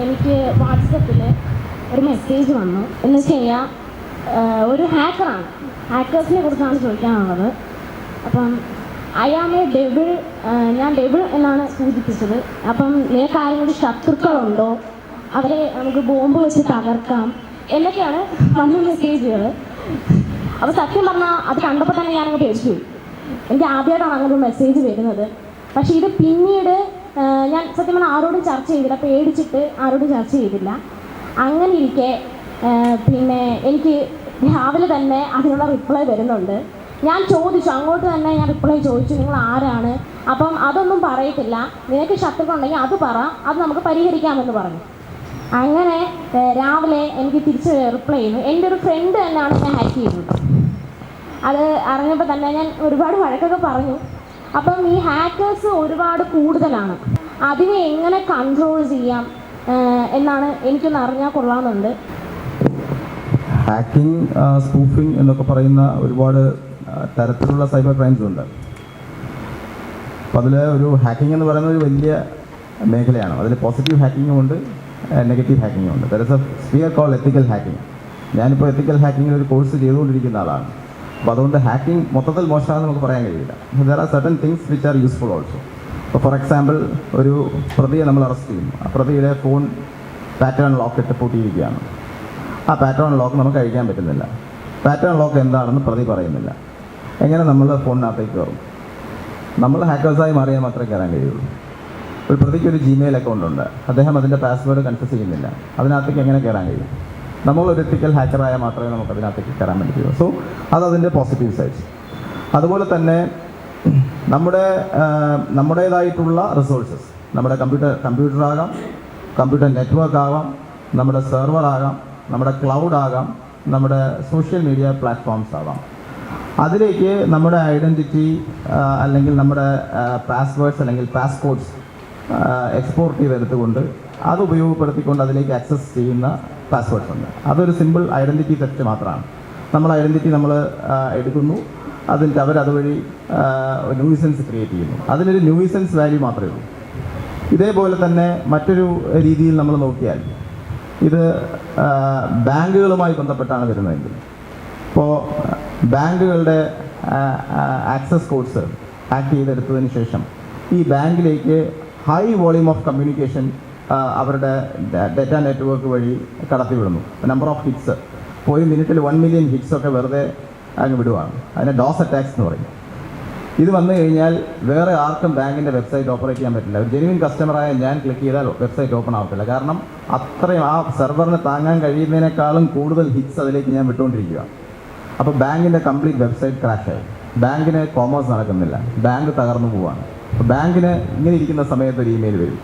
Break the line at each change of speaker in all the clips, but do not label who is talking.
എനിക്ക് വാട്സപ്പിൽ ഒരു മെസ്സേജ് വന്നു. എന്ന് വെച്ച് കഴിഞ്ഞാൽ ഒരു ഹാക്കറാണ്, ഹാക്കേഴ്സിനെ കുറിച്ചാണ് ചോദിക്കാനുള്ളത്. അപ്പം അയാളെ ഡെവിൾ, ഞാൻ ഡെവിൾ എന്നാണ് സൂചിപ്പിച്ചത്. അപ്പം നിനക്ക് ആരെങ്കിലും ശത്രുക്കളുണ്ടോ, അവരെ നമുക്ക് ബോംബ് വെച്ച് തകർക്കാം എന്നൊക്കെയാണ് വന്ന മെസ്സേജുകൾ. അപ്പോൾ സത്യം പറഞ്ഞാൽ അത് കണ്ടപ്പോൾ തന്നെ ഞാനങ്ങ് പേടിച്ചു പോയി. എനിക്ക് ആദ്യമായിട്ടാണ് അങ്ങനെ ഒരു മെസ്സേജ് വരുന്നത്. പക്ഷേ ഇത് പിന്നീട് ഞാൻ സത്യം പറഞ്ഞാൽ ആരോടും ചർച്ച ചെയ്തില്ല, പേടിച്ചിട്ട് ആരോടും ചർച്ച ചെയ്തില്ല. അങ്ങനെ ഇരിക്കെ പിന്നെ എനിക്ക് രാവിലെ തന്നെ അതിനുള്ള റിപ്ലൈ വരുന്നുണ്ട്. ഞാൻ ചോദിച്ചു, അങ്ങോട്ട് തന്നെ ഞാൻ റിപ്ലൈ ചോദിച്ചു, നിങ്ങൾ ആരാണ്? അപ്പം അതൊന്നും പറയത്തില്ല, നിനക്ക് ശത്രുക്കളുണ്ടെങ്കിൽ അത് പറ, അത് നമുക്ക് പരിഹരിക്കാമെന്ന് പറഞ്ഞു. അങ്ങനെ രാവിലെ എനിക്ക് തിരിച്ച് റിപ്ലൈ ചെയ്യുന്നു. എൻ്റെ ഒരു ഫ്രണ്ട് തന്നെയാണ് ഞാൻ ഹാക്ക് ചെയ്തത്. അത് അറിഞ്ഞപ്പോൾ തന്നെ ഞാൻ ഒരുപാട് വഴക്കൊക്കെ പറഞ്ഞു. അപ്പം ഈ ഹാക്കേഴ്സ് ഒരുപാട് കൂടുതലാണ്. അതിനെ എങ്ങനെ കൺട്രോൾ ചെയ്യാം എന്നാണ് എനിക്കൊന്ന് അറിഞ്ഞാൽ കൊള്ളാമെന്നുണ്ട്.
ഹാക്കിംഗ്, സ്പൂഫിംഗ് എന്നൊക്കെ പറയുന്ന ഒരുപാട് തരത്തിലുള്ള സൈബർ ക്രൈംസ് ഉണ്ട്. അപ്പോൾ അതിൽ ഒരു ഹാക്കിംഗ് എന്ന് പറയുന്നത് ഒരു വലിയ മേഖലയാണ്. അതിൽ പോസിറ്റീവ് ഹാക്കിങ്ങും ഉണ്ട്, നെഗറ്റീവ് ഹാക്കിങ്ങും ഉണ്ട്. There is A sphere call ethical hacking. ഞാനിപ്പോൾ എത്തിക്കൽ ഹാക്കിങ്ങിൽ ഒരു കോഴ്സ് ചെയ്തുകൊണ്ടിരിക്കുന്ന ആളാണ്. അപ്പോൾ അതുകൊണ്ട് ഹാക്കിംഗ് മൊത്തത്തിൽ മോശമാണെന്ന് നമുക്ക് പറയാൻ കഴിയില്ല. There are certain things which are useful also. ഇപ്പോൾ ഫോർ എക്സാമ്പിൾ, ഒരു പ്രതിയെ നമ്മൾ അറസ്റ്റ് ചെയ്യും. ആ പ്രതിയുടെ ഫോൺ പാറ്റേൺ ലോക്ക് ഇട്ട് പൂട്ടിയിരിക്കുകയാണ്. ആ പാറ്റേൺ ലോക്ക് നമുക്ക് അഴിക്കാൻ പറ്റുന്നില്ല. പാറ്റേൺ ലോക്ക് എന്താണെന്ന് പ്രതി പറയുന്നില്ല. എങ്ങനെ നമ്മൾ ഫോണിനകത്തേക്ക് കയറും? നമ്മൾ ഹാക്കേഴ്സായി മാറിയാൽ മാത്രമേ കയറാൻ കഴിയുള്ളൂ. ഒരു പ്രതിക്ക് ഒരു ജിമെയിൽ അക്കൗണ്ട് ഉണ്ട്, അദ്ദേഹം അതിൻ്റെ പാസ്വേഡ് കൺഫ്യൂസ് ചെയ്യുന്നില്ല, അതിനകത്തേക്ക് എങ്ങനെ കയറാൻ കഴിയും? നമ്മളൊരു എത്തിക്കൽ ഹാക്കറായാൽ മാത്രമേ നമുക്ക് അതിനകത്തേക്ക് കയറാൻ പറ്റുള്ളൂ. സോ അതതിൻ്റെ പോസിറ്റീവ് സൈഡ്സ്. അതുപോലെ തന്നെ നമ്മുടേതായിട്ടുള്ള റിസോഴ്സസ്, നമ്മുടെ കമ്പ്യൂട്ടറാകാം, കമ്പ്യൂട്ടർ നെറ്റ്വർക്ക് ആകാം, നമ്മുടെ സെർവർ ആകാം, നമ്മുടെ ക്ലൗഡ് ആകാം, നമ്മുടെ സോഷ്യൽ മീഡിയ പ്ലാറ്റ്ഫോംസ് ആകാം. അതിലേക്ക് നമ്മുടെ ഐഡൻറ്റിറ്റി അല്ലെങ്കിൽ നമ്മുടെ പാസ്വേഡ്സ് അല്ലെങ്കിൽ പാസ്കോഡ്സ് എക്സ്പോർട്ട് ചെയ്തെടുത്തുകൊണ്ട് അത് ഉപയോഗപ്പെടുത്തിക്കൊണ്ട് അതിലേക്ക് ആക്സസ് ചെയ്യുന്ന പാസ്വേഡ്സ് ഉണ്ട്. അതൊരു സിമ്പിൾ ഐഡൻറ്റിറ്റി തെറ്റ് മാത്രമാണ്. നമ്മൾ ഐഡൻറ്റിറ്റി നമ്മൾ എടുക്കുന്നു, അതിൻ്റെ അവരതുവഴി ന്യൂയിസൻസ് ക്രിയേറ്റ് ചെയ്യുന്നു. അതിനൊരു ന്യൂയിസൻസ് വാല്യൂ മാത്രമേ ഉള്ളൂ. ഇതേപോലെ തന്നെ മറ്റൊരു രീതിയിൽ നമ്മൾ നോക്കിയാൽ ഇത് ബാങ്കുകളുമായി ബന്ധപ്പെട്ടാണ് വരുന്നതെങ്കിൽ, ഇപ്പോൾ ബാങ്കുകളുടെ ആക്സസ് കോഡ്സ് ഹാക്ക് ചെയ്തെടുത്തതിന് ശേഷം ഈ ബാങ്കിലേക്ക് ഹൈ വോളിയൂം ഓഫ് കമ്മ്യൂണിക്കേഷൻ അവരുടെ ഡാറ്റ നെറ്റ്വർക്ക് വഴി കടത്തിവിടുന്നു. നമ്പർ ഓഫ് ഹിറ്റ്സ് പോയി മിനിറ്റിൽ 1 മില്യൺ ഹിറ്റ്സൊക്കെ വെറുതെ അങ്ങ് വിടുവാണ്. അതിനെ ഡോസ് അറ്റാക്സ് എന്ന് പറയും. ഇത് വന്നു കഴിഞ്ഞാൽ വേറെ ആർക്കും ബാങ്കിൻ്റെ വെബ്സൈറ്റ് ഓപ്പറേറ്റ് ചെയ്യാൻ പറ്റില്ല. ഒരു ജെന്യുവിൻ കസ്റ്റമറായ ഞാൻ ക്ലിക്ക് ചെയ്താൽ വെബ്സൈറ്റ് ഓപ്പൺ ആവത്തില്ല. കാരണം അത്രയും ആ സെർവറിന് താങ്ങാൻ കഴിയുന്നതിനേക്കാളും കൂടുതൽ ഹിറ്റ്സ് അതിലേക്ക് ഞാൻ വിട്ടുകൊണ്ടിരിക്കുക. അപ്പോൾ ബാങ്കിൻ്റെ കംപ്ലീറ്റ് വെബ്സൈറ്റ് ക്രാഷായി, ബാങ്കിന് കോമേഴ്സ് നടക്കുന്നില്ല, ബാങ്ക് തകർന്നു പോവാണ്. അപ്പോൾ ബാങ്കിന് ഇങ്ങനെ ഇരിക്കുന്ന സമയത്ത് ഒരു ഇമെയിൽ വരും,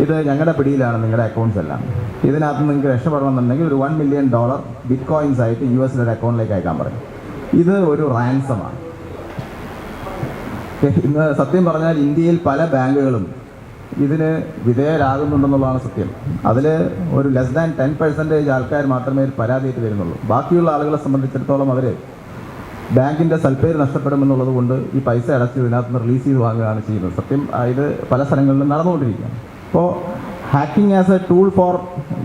ഇത് ഞങ്ങളുടെ പിടിയിലാണ് നിങ്ങളുടെ അക്കൗണ്ട്സ് എല്ലാം, ഇതിനകത്ത് നിങ്ങൾക്ക് രക്ഷപ്പെടണമെന്നുണ്ടെങ്കിൽ ഒരു $1 മില്യൺ ബിറ്റ് കോയിൻസ് ആയിട്ട് US-ലെ അക്കൗണ്ടിലേക്ക് അയക്കാൻ പറയും. ഇത് ഒരു റാൻസമാണ്. ഇന്ന് സത്യം പറഞ്ഞാൽ ഇന്ത്യയിൽ പല ബാങ്കുകളും ഇതിന് വിധേയരാകുന്നുണ്ടെന്നുള്ളതാണ് സത്യം. അതിൽ ഒരു ലെസ് ദാൻ 10% ആൾക്കാർ മാത്രമേ പരാതിയായിട്ട് വരുന്നുള്ളൂ. ബാക്കിയുള്ള ആളുകളെ സംബന്ധിച്ചിടത്തോളം അവർ ബാങ്കിൻ്റെ സൽപ്പേര് നഷ്ടപ്പെടുമെന്നുള്ളത് കൊണ്ട് ഈ പൈസ അടച്ച് ഇതിനകത്ത് നിന്ന് റിലീസ് ചെയ്ത് വാങ്ങുകയാണ് ചെയ്യുന്നത്. സത്യം ഇത് പല സ്ഥലങ്ങളിലും നടന്നുകൊണ്ടിരിക്കുകയാണ്. അപ്പോൾ hacking as a tool for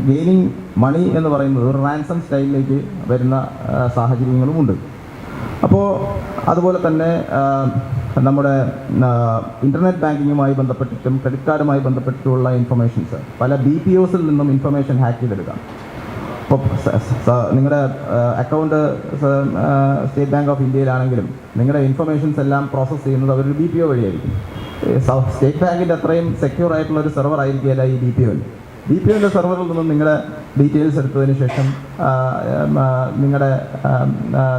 gaining money എന്ന് പറയുന്നത് ഒരു റാൻസം സ്റ്റൈലിലേക്ക് വരുന്ന സാഹചര്യങ്ങളുമുണ്ട്. അപ്പോൾ അതുപോലെ തന്നെ നമ്മുടെ ഇൻ്റർനെറ്റ് ബാങ്കിങ്ങുമായി ബന്ധപ്പെട്ടിട്ടും ക്രെഡിറ്റ് കാർഡുമായി ബന്ധപ്പെട്ടിട്ടുള്ള ഇൻഫർമേഷൻസ് പല BPOസിൽ നിന്നും ഇൻഫർമേഷൻ ഹാക്ക് ചെയ്തെടുക്കാം. ഇപ്പോൾ നിങ്ങളുടെ അക്കൗണ്ട് സ്റ്റേറ്റ് ബാങ്ക് ഓഫ് ഇന്ത്യയിലാണെങ്കിലും നിങ്ങളുടെ ഇൻഫർമേഷൻസ് എല്ലാം പ്രോസസ്സ് ചെയ്യുന്നത് അവരൊരു BPO വഴിയായിരിക്കും. സ്റ്റേറ്റ് ബാങ്കിൻ്റെ അത്രയും സെക്യൂർ ആയിട്ടുള്ള ഒരു സെർവർ ആയിരിക്കില്ല ഈ BPOൻ്റെ സെർവറിൽ നിന്നും നിങ്ങളുടെ ഡീറ്റെയിൽസ് എടുത്തതിന് ശേഷം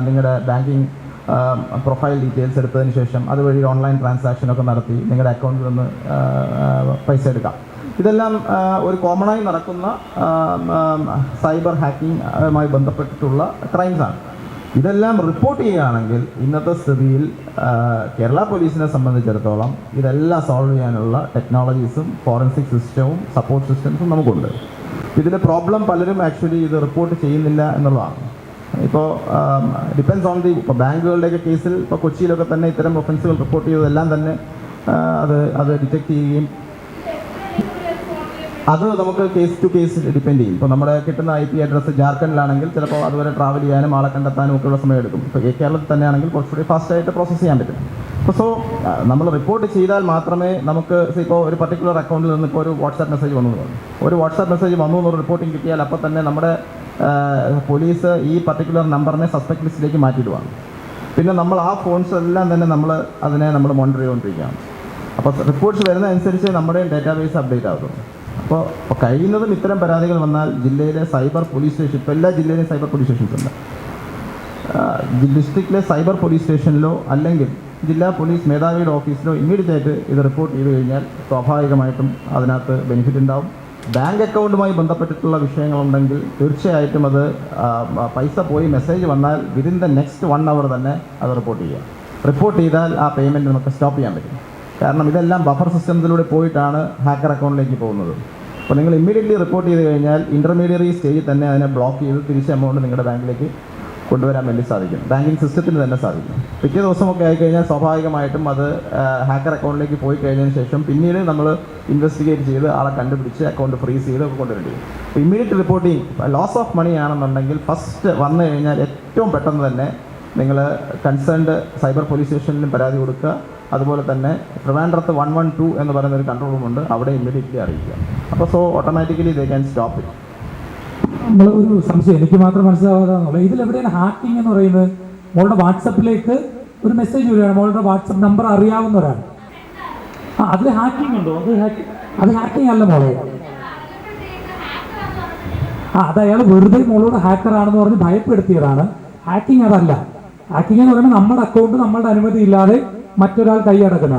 നിങ്ങളുടെ ബാങ്കിങ് പ്രൊഫൈൽ ഡീറ്റെയിൽസ് എടുത്തതിന് ശേഷം അതുവഴി ഓൺലൈൻ ട്രാൻസാക്ഷനൊക്കെ നടത്തി നിങ്ങളുടെ അക്കൗണ്ടിൽ നിന്ന് പൈസ എടുക്കാം. ഇതെല്ലാം ഒരു കോമണായി നടക്കുന്ന സൈബർ ഹാക്കിങ്ങുമായി ബന്ധപ്പെട്ടിട്ടുള്ള ക്രൈംസാണ്. ഇതെല്ലാം റിപ്പോർട്ട് ചെയ്യുകയാണെങ്കിൽ ഇന്നത്തെ സ്ഥിതിയിൽ കേരള പോലീസിനെ സംബന്ധിച്ചിടത്തോളം ഇതെല്ലാം സോൾവ് ചെയ്യാനുള്ള ടെക്നോളജീസും ഫോറൻസിക് സിസ്റ്റവും സപ്പോർട്ട് സിസ്റ്റംസും നമുക്കുണ്ട്. ഇതിൻ്റെ പ്രോബ്ലം പലരും ആക്ച്വലി ഇത് റിപ്പോർട്ട് ചെയ്യുന്നില്ല എന്നുള്ളതാണ്. ഇപ്പോൾ ഡിപ്പെൻസ് ഓൺ ദി ബാങ്കുകളുടെയൊക്കെ കേസിൽ ഇപ്പോൾ കൊച്ചിയിലൊക്കെ തന്നെ ഇത്തരം ഒഫൻസുകൾ റിപ്പോർട്ട് ചെയ്തതെല്ലാം തന്നെ അത് ഡിറ്റക്ട് ചെയ്യുകയും അത് നമുക്ക് കേസ് ടു കേസ് ഡിപ്പെൻഡ് ചെയ്യും. ഇപ്പോൾ നമ്മുടെ കിട്ടുന്ന IP അഡ്രസ്സ് ജാർഖണ്ഡിലാണെങ്കിൽ ചിലപ്പോൾ അതുവരെ ട്രാവൽ ചെയ്യാനും ആളെ കണ്ടെത്താനും ഒക്കെയുള്ള സമയം എടുക്കും. ഇപ്പോൾ കേരളത്തിൽ തന്നെയാണെങ്കിൽ കുറച്ചുകൂടി ഫാസ്റ്റായിട്ട് പ്രോസസ്സ് ചെയ്യാൻ പറ്റും. അപ്പോൾ നമ്മൾ റിപ്പോർട്ട് ചെയ്താൽ മാത്രമേ നമുക്ക് ഇപ്പോൾ ഒരു പർട്ടിക്കുലർ അക്കൗണ്ടിൽ നിന്ന് ഇപ്പോൾ ഒരു വാട്സാപ്പ് മെസ്സേജ് വന്നു എന്ന് പറഞ്ഞു. ഒരു വാട്സാപ്പ് മെസ്സേജ് വന്നു എന്നൊരു റിപ്പോർട്ടിംഗ് കിട്ടിയാൽ അപ്പോൾ തന്നെ നമ്മുടെ പോലീസ് ഈ പർട്ടിക്കുലർ നമ്പറിനെ സസ്പെക്ട് ലിസ്റ്റിലേക്ക് മാറ്റിയിടുവാണ്. പിന്നെ നമ്മൾ ആ ഫോൺസ് എല്ലാം തന്നെ നമ്മൾ മോണിറ്റർ ചെയ്തുകൊണ്ടിരിക്കുകയാണ്. അപ്പോൾ റിപ്പോർട്ട്സ് വരുന്നതനുസരിച്ച് നമ്മുടെ ഡാറ്റാബേസ് അപ്ഡേറ്റ് ആകുന്നു. അപ്പോൾ കഴിയുന്നതും ഇത്തരം പരാതികൾ വന്നാൽ ജില്ലയിലെ സൈബർ പോലീസ് സ്റ്റേഷൻ, ഇപ്പോൾ എല്ലാ ജില്ലയിലും സൈബർ പോലീസ് സ്റ്റേഷൻസ് ഉണ്ട്. ഡിസ്ട്രിക്റ്റിലെ സൈബർ പോലീസ് സ്റ്റേഷനിലോ അല്ലെങ്കിൽ ജില്ലാ പോലീസ് മേധാവിയുടെ ഓഫീസിലോ ഇമ്മീഡിയറ്റ് ആയിട്ട് ഇത് റിപ്പോർട്ട് ചെയ്ത് കഴിഞ്ഞാൽ സ്വാഭാവികമായിട്ടും അതിനകത്ത് ബെനിഫിറ്റ് ഉണ്ടാവും. ബാങ്ക് അക്കൗണ്ടുമായി ബന്ധപ്പെട്ടിട്ടുള്ള വിഷയങ്ങളുണ്ടെങ്കിൽ തീർച്ചയായിട്ടും അത് പൈസ പോയി മെസ്സേജ് വന്നാൽ വിതിൻ ദ നെക്സ്റ്റ് 1 hour തന്നെ അത് റിപ്പോർട്ട് ചെയ്യുക. റിപ്പോർട്ട് ചെയ്താൽ ആ പേയ്മെൻറ്റ് നമുക്ക് സ്റ്റോപ്പ് ചെയ്യാൻ പറ്റും. കാരണം ഇതെല്ലാം ബഫർ സിസ്റ്റംസിലൂടെ പോയിട്ടാണ് ഹാക്കർ അക്കൗണ്ടിലേക്ക് പോകുന്നത്. അപ്പോൾ നിങ്ങൾ ഇമ്മീഡിയറ്റ്ലി റിപ്പോർട്ട് ചെയ്ത് കഴിഞ്ഞാൽ ഇൻ്റർമീഡിയറി സ്റ്റേജിൽ തന്നെ അതിനെ ബ്ലോക്ക് ചെയ്ത് തിരിച്ച് എമൗണ്ട് നിങ്ങളുടെ ബാങ്കിലേക്ക് കൊണ്ടുവരാൻ വേണ്ടി സാധിക്കും. ബാങ്കിങ് സിസ്റ്റത്തിന് തന്നെ സാധിക്കും. പിറ്റേ ദിവസമൊക്കെ ആയിക്കഴിഞ്ഞാൽ സ്വാഭാവികമായിട്ടും അത് ഹാക്കർ അക്കൗണ്ടിലേക്ക് പോയി കഴിഞ്ഞതിന് ശേഷം പിന്നീട് നമ്മൾ ഇൻവെസ്റ്റിഗേറ്റ് ചെയ്ത് ആളെ കണ്ടുപിടിച്ച് അക്കൗണ്ട് ഫ്രീസ് ചെയ്ത് കൊണ്ടുവരേണ്ടി വരും. അപ്പോൾ immediate reporting loss of money ആണെന്നുണ്ടെങ്കിൽ ഫസ്റ്റ് വന്നു കഴിഞ്ഞാൽ ഏറ്റവും പെട്ടെന്ന് തന്നെ നിങ്ങൾ കൺസേൺഡ് സൈബർ പോലീസ് സ്റ്റേഷനിലും പരാതി കൊടുക്കുക. അതുപോലെ തന്നെ ട്രിവാൻഡ്രത്ത് 112 എന്ന് പറയുന്ന ഒരു കൺട്രോൾ റൂമുണ്ട്, അവിടെ ഇമ്മീഡിയറ്റ്ലി അറിയിക്കുക. അപ്പോൾ automatically they can stop it.
നമ്മൾ ഒരു സംശയം എനിക്ക് മാത്രം മനസ്സിലാവാതാന്നുള്ളത്, ഇതിലെവിടെയാണ് ഹാക്കിംഗ് എന്ന് പറയുന്നത്? മോളുടെ വാട്സപ്പിലേക്ക് ഒരു മെസ്സേജ് വരികയാണ്, മോളുടെ വാട്സപ്പ് നമ്പർ അറിയാവുന്ന ഒരാൾ. അതിൽ ഹാക്കിംഗ് ഉണ്ടോ? അത് ഹാക്കിംഗ് അല്ല മോളെ. അത് അയാൾ വെറുതെ മോളോട് ഹാക്കറാണെന്ന് പറഞ്ഞ് ഭയപ്പെടുത്തിയതാണ്. ഹാക്കിംഗ് അതല്ല. ഹാക്കിംഗ് എന്ന് പറയുന്നത് നമ്മുടെ അക്കൗണ്ട് നമ്മളുടെ അനുമതി ഇല്ലാതെ മറ്റൊരാൾ കൈയടക്കുന്ന